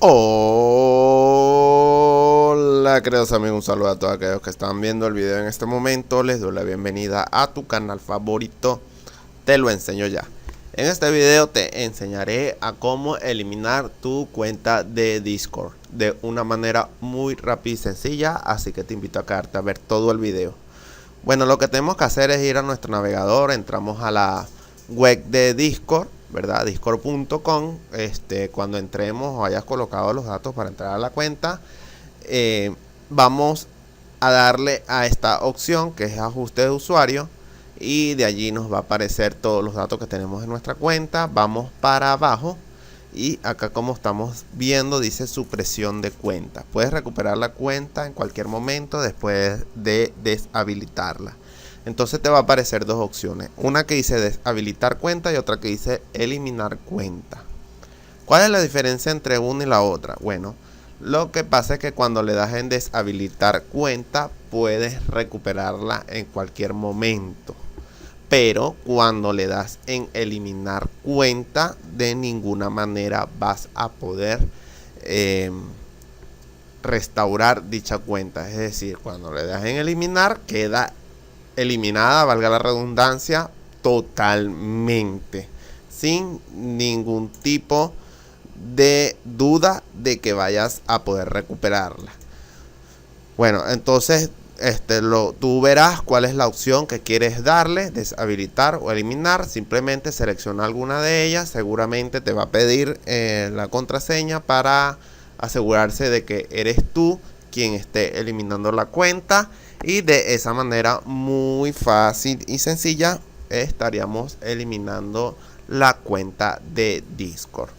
Hola queridos amigos, un saludo a todos aquellos que están viendo el video en este momento. Les doy la bienvenida a tu canal favorito, Te lo enseño ya. En este video te enseñaré a cómo eliminar tu cuenta de Discord de una manera muy rápida y sencilla, así que te invito a quedarte a ver todo el video. Bueno, lo que tenemos que hacer es ir a nuestro navegador, entramos a la web de Discord, ¿verdad? Discord.com. Cuando entremos o hayas colocado los datos para entrar a la cuenta, vamos a darle a esta opción que es ajuste de usuario, y de allí nos va a aparecer todos los datos que tenemos en nuestra cuenta. Vamos para abajo y acá, como estamos viendo, dice supresión de cuenta. Puedes recuperar la cuenta en cualquier momento después de deshabilitarla. Entonces te va a aparecer dos opciones, una que dice deshabilitar cuenta y otra que dice eliminar cuenta. ¿Cuál es la diferencia entre una y la otra? Bueno, lo que pasa es que cuando le das en deshabilitar cuenta puedes recuperarla en cualquier momento, pero cuando le das en eliminar cuenta, de ninguna manera vas a poder restaurar dicha cuenta. Es decir, cuando le das en eliminar, queda eliminada, valga la redundancia, totalmente, sin ningún tipo de duda de que vayas a poder recuperarla. Bueno, entonces tú verás cuál es la opción que quieres darle, deshabilitar o eliminar. Simplemente selecciona alguna de ellas. Seguramente te va a pedir la contraseña para asegurarse de que eres tú quien esté eliminando la cuenta, y de esa manera muy fácil y sencilla estaríamos eliminando la cuenta de Discord.